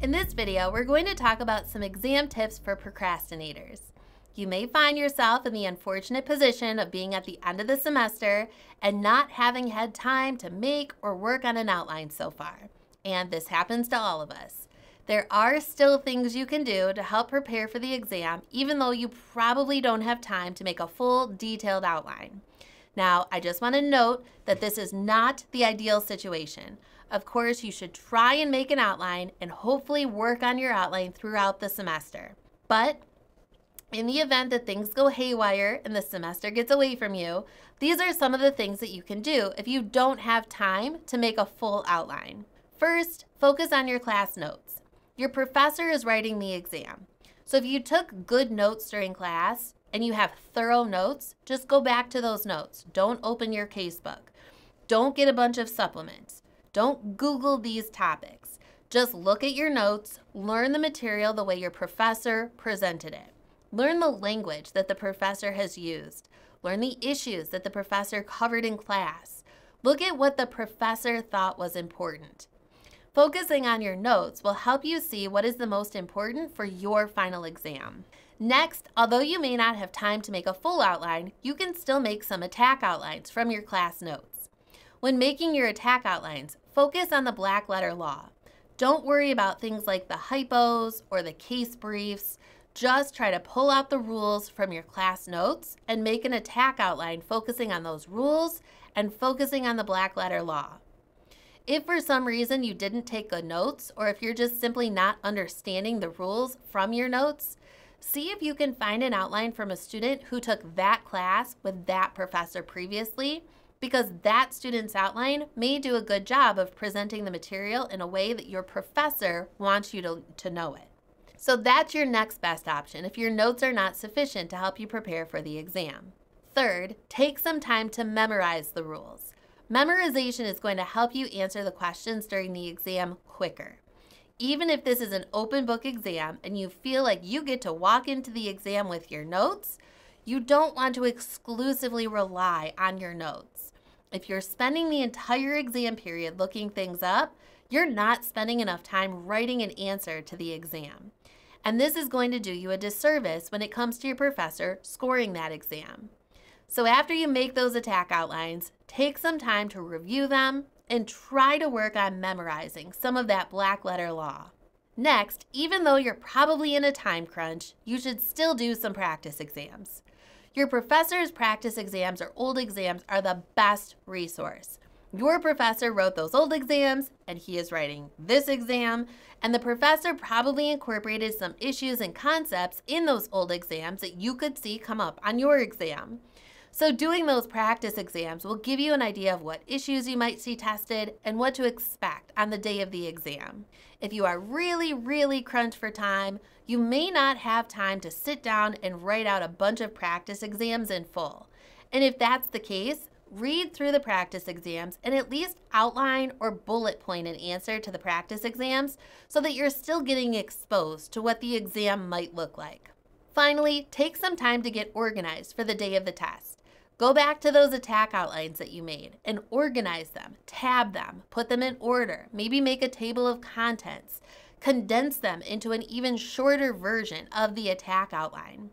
In this video, we're going to talk about some exam tips for procrastinators. You may find yourself in the unfortunate position of being at the end of the semester and not having had time to make or work on an outline so far. And this happens to all of us. There are still things you can do to help prepare for the exam, even though you probably don't have time to make a full, detailed outline. Now, I just want to note that this is not the ideal situation. Of course, you should try and make an outline and hopefully work on your outline throughout the semester. But in the event that things go haywire and the semester gets away from you, these are some of the things that you can do if you don't have time to make a full outline. First, focus on your class notes. Your professor is writing the exam. So if you took good notes during class and you have thorough notes, just go back to those notes. Don't open your casebook. Don't get a bunch of supplements. Don't Google these topics. Just look at your notes, learn the material the way your professor presented it. Learn the language that the professor has used. Learn the issues that the professor covered in class. Look at what the professor thought was important. Focusing on your notes will help you see what is the most important for your final exam. Next, although you may not have time to make a full outline, you can still make some attack outlines from your class notes. When making your attack outlines, focus on the black letter law. Don't worry about things like the hypos or the case briefs. Just try to pull out the rules from your class notes and make an attack outline focusing on those rules and focusing on the black letter law. If for some reason you didn't take good notes, or if you're just simply not understanding the rules from your notes, see if you can find an outline from a student who took that class with that professor previously, because that student's outline may do a good job of presenting the material in a way that your professor wants you to know it. So that's your next best option if your notes are not sufficient to help you prepare for the exam. Third, take some time to memorize the rules. Memorization is going to help you answer the questions during the exam quicker. Even if this is an open book exam and you feel like you get to walk into the exam with your notes, you don't want to exclusively rely on your notes. If you're spending the entire exam period looking things up, you're not spending enough time writing an answer to the exam. And this is going to do you a disservice when it comes to your professor scoring that exam. So after you make those attack outlines, take some time to review them and try to work on memorizing some of that black letter law. Next, even though you're probably in a time crunch, you should still do some practice exams. Your professor's practice exams or old exams are the best resource. Your professor wrote those old exams and he is writing this exam, and the professor probably incorporated some issues and concepts in those old exams that you could see come up on your exam. So doing those practice exams will give you an idea of what issues you might see tested and what to expect on the day of the exam. If you are really crunched for time, you may not have time to sit down and write out a bunch of practice exams in full. And if that's the case, read through the practice exams and at least outline or bullet point an answer to the practice exams so that you're still getting exposed to what the exam might look like. Finally, take some time to get organized for the day of the test. Go back to those attack outlines that you made and organize them, tab them, put them in order, maybe make a table of contents, condense them into an even shorter version of the attack outline.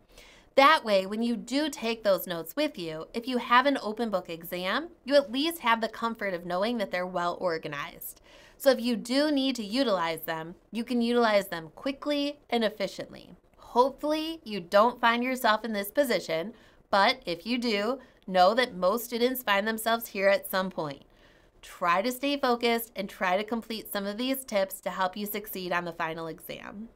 That way, when you do take those notes with you, if you have an open book exam, you at least have the comfort of knowing that they're well organized. So if you do need to utilize them, you can utilize them quickly and efficiently. Hopefully, you don't find yourself in this position, but if you do, know that most students find themselves here at some point. Try to stay focused and try to complete some of these tips to help you succeed on the final exam.